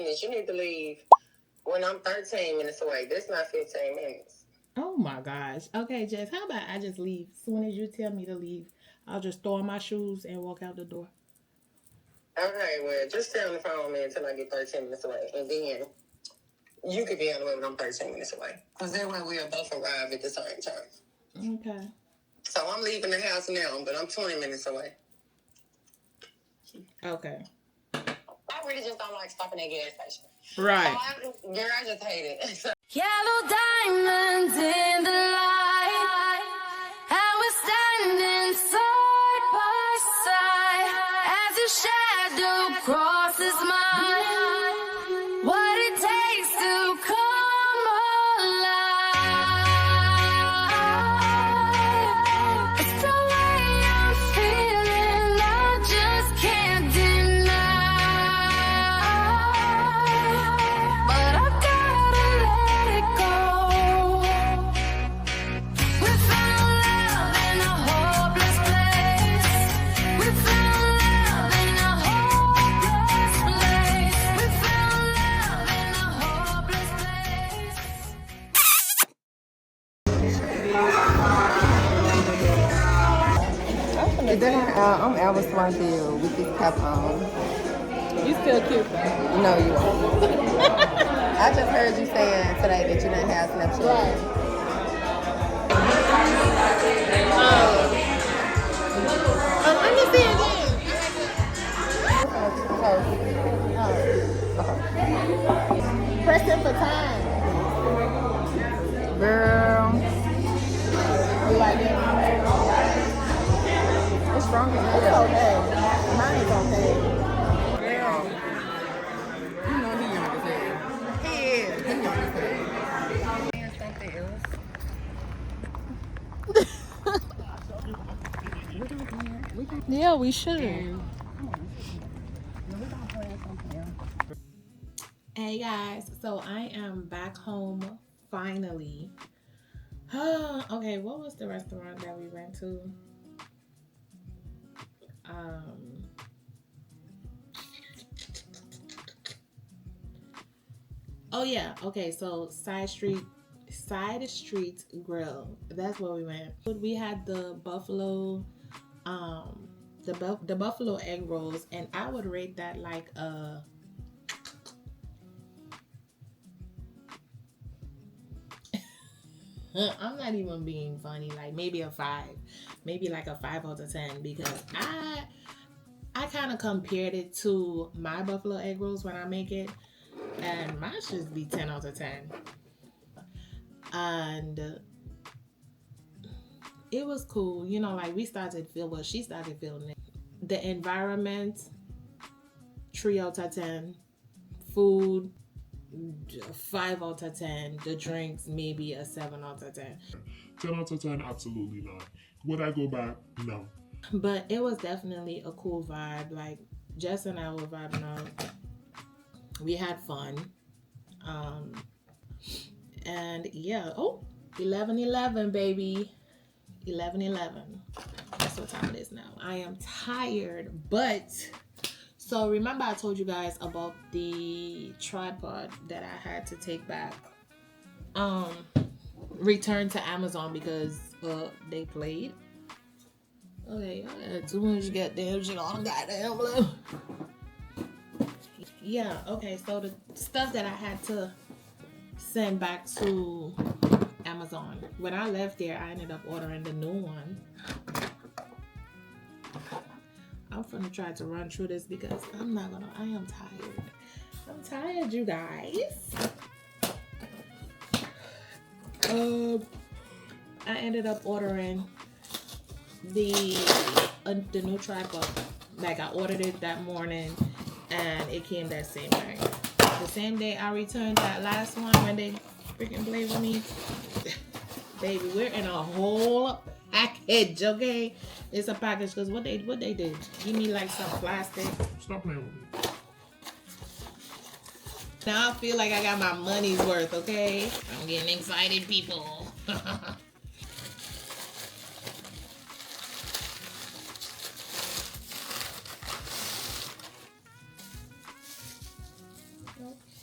minutes. You need to leave when I'm 13 minutes away. This not 15 minutes. Oh my gosh. Okay, Jess, how about I just leave? As soon as you tell me to leave, I'll just throw on my shoes and walk out the door. Okay, well, just stay on the phone with me until I get 13 minutes away. And then you could be on the way when I'm 13 minutes away. Because that way we'll both arrive at the same time. Okay. So I'm leaving the house now, but I'm 20 minutes away. Okay. I really just don't like stopping at gas station. Right. So I just hate it. Yellow diamonds in the light, and we're standing side by side as your shadow crosses mine. What it takes to come alive. It's the way I'm feeling, I just can't deny. But I've gotta let it go. We found love in a hopeless place. We found love in a hopeless place. We found love in a hopeless place. Is that I'm Alice Swanfield with this cap on. You still cute though. No, you won't. I just heard you saying today that you didn't have Snapchat. Right. Let me see again. Pressing for time. Girl, You like it? it's strong as It's hell. okay. Mine is okay. Girl, you know he young as hell. He is. He young as hell. And something else. Yeah, we should. Hey guys, so I am back home finally. Okay, what was the restaurant that we went to? Oh yeah, okay, so Side Street Grill. That's where we went. We had the buffalo the buffalo egg rolls, and I would rate that like a I'm not even being funny, like maybe a 5, maybe like a 5 out of 10, because I kind of compared it to my buffalo egg rolls when I make it, and mine should be 10 out of 10. And it was cool, you know, like she started feeling it. The environment, 3 out of 10. Food, 5 out of 10. The drinks, maybe a 7 out of 10. 10 out of 10, absolutely not. Would I go back? No. But it was definitely a cool vibe. Like, Jess and I were vibing out. We had fun. And yeah, 11:11, baby. 11:11. That's what time it is now. I am tired, but so remember I told you guys about the tripod that I had to take back. Return to Amazon because they played. Okay, I got too much goddamn shit on goddamn blue. Yeah, okay, so the stuff that I had to send back to Amazon. When I left there, I ended up ordering the new one. I'm gonna try to run through this because I am tired. I'm tired, you guys. I ended up ordering the new tripod. Like, I ordered it that morning and it came that same day. The same day I returned that last one when they freaking played with me. Baby, we're in a whole package, okay? It's a package because what they did, give me like some plastic. Stop playing with me. Now I feel like I got my money's worth, okay? I'm getting excited, people.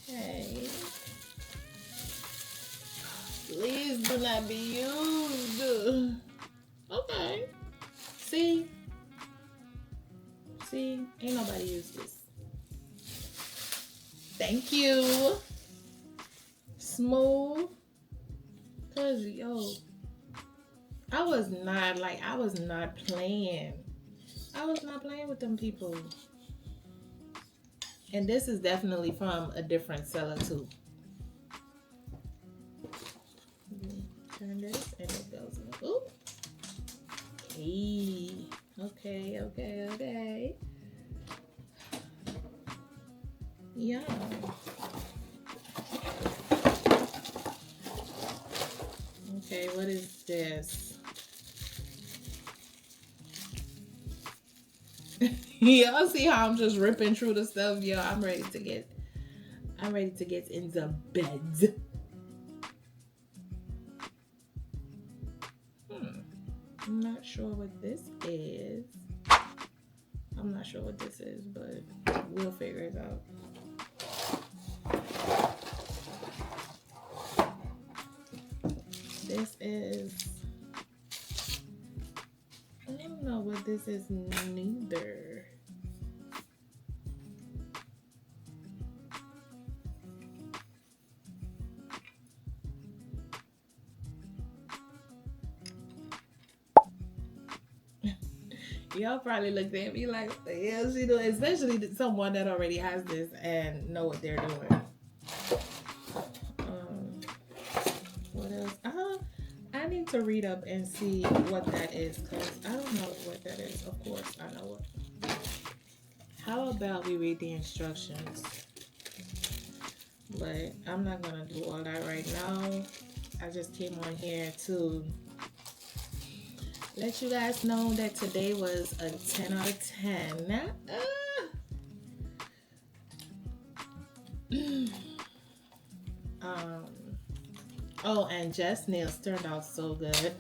Okay. Please do not be used. Okay. See, ain't nobody used this. Thank you. Smooth. Cause yo, I was not playing. I was not playing with them people. And this is definitely from a different seller too. Turn this and it goes in. Ooh. Hey. Okay. Yeah. Okay, what is this? Y'all see how I'm just ripping through the stuff? Yo, I'm ready to get in the bed. I'm not sure what this is. But we'll figure it out. This is, I don't know what this is neither. Y'all probably looked at me like, what the hell she doing? Especially someone that already has this and know what they're doing. What else? I need to read up and see what that is, because I don't know what that is. Of course, I know what. How about we read the instructions? But I'm not going to do all that right now. I just came on here to let you guys know that today was a 10 out of 10. Oh, and Jess nails turned out so good.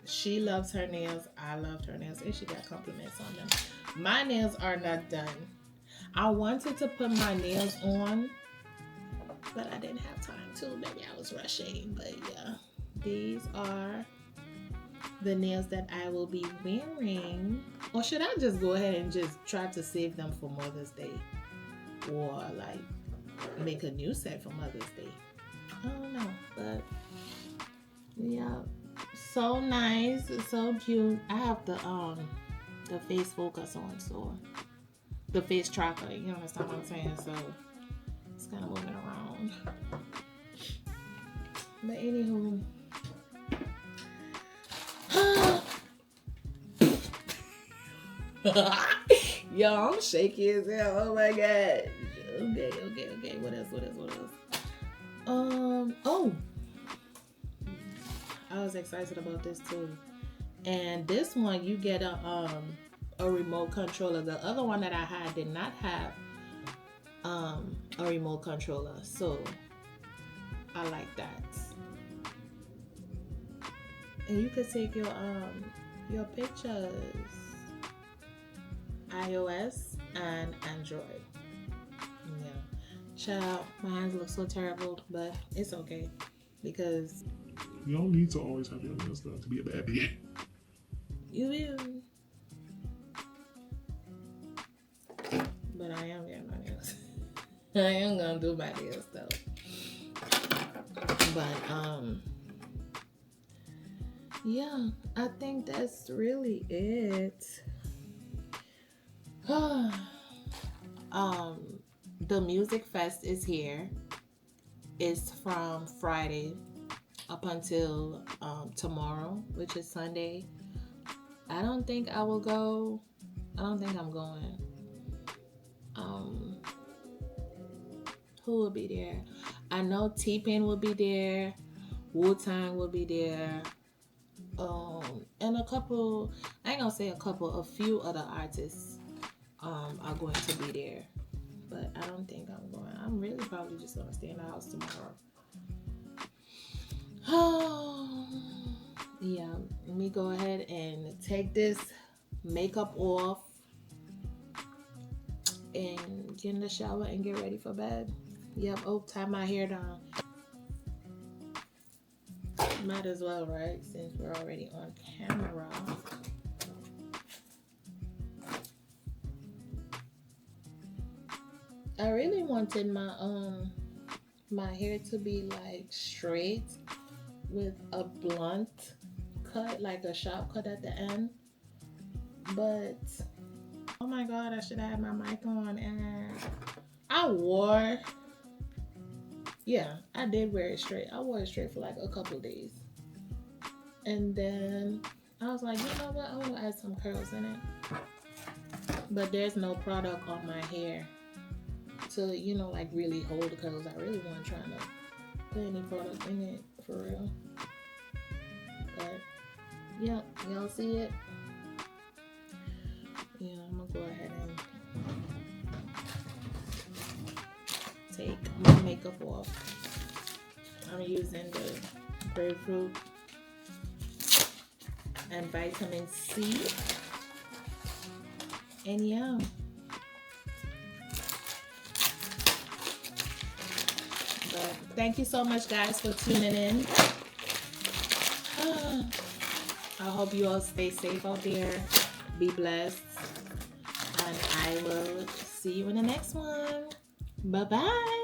She loves her nails. I loved her nails, and she got compliments on them. My nails are not done. I wanted to put my nails on, but I didn't have time to. Maybe I was rushing, but yeah. These are the nails that I will be wearing. Or should I just go ahead and just try to save them for Mother's Day? Or like make a new set for Mother's Day? I don't know, but yeah. So nice, so cute. I have the face focus on, so the face tracker, you understand what I'm saying? So it's kind of moving around. But anywho, yo, I'm shaky as hell. Oh my god. Okay. What else? Oh, I was excited about this too. And this one, you get a remote controller. The other one that I had did not have a remote controller, so I like that. And you could take your pictures, iOS and Android. Yeah, child, my hands look so terrible, but it's okay because you don't need to always have your nails done to be a baby. You will. But I am getting my nails. I am gonna do my nails though. But yeah, I think that's really it. The Music Fest is here. It's from Friday up until tomorrow, which is Sunday. I don't think I will go. I don't think I'm going. Who will be there? I know T-Pain will be there. Wu-Tang will be there. And a few other artists are going to be there. But I don't think I'm going. I'm really probably just going to stay in the house tomorrow. Yeah, let me go ahead and take this makeup off, and get in the shower and get ready for bed. Yep. Oh, tie my hair down. Might as well, right? Since we're already on camera. I really wanted my hair to be like straight with a blunt cut, like a sharp cut at the end. But oh my god, I should have had my mic on, and I did wear it straight. I wore it straight for like a couple of days. And then I was like, you know what? I want to add some curls in it. But there's no product on my hair to, you know, like really hold the curls. I really wasn't trying to put any product in it for real. But yeah, y'all see it? Yeah, I'm gonna go ahead and take my makeup off. I'm using the grapefruit and vitamin C. And yeah. But thank you so much, guys, for tuning in. I hope you all stay safe out there. Be blessed. And I will see you in the next one. Bye-bye.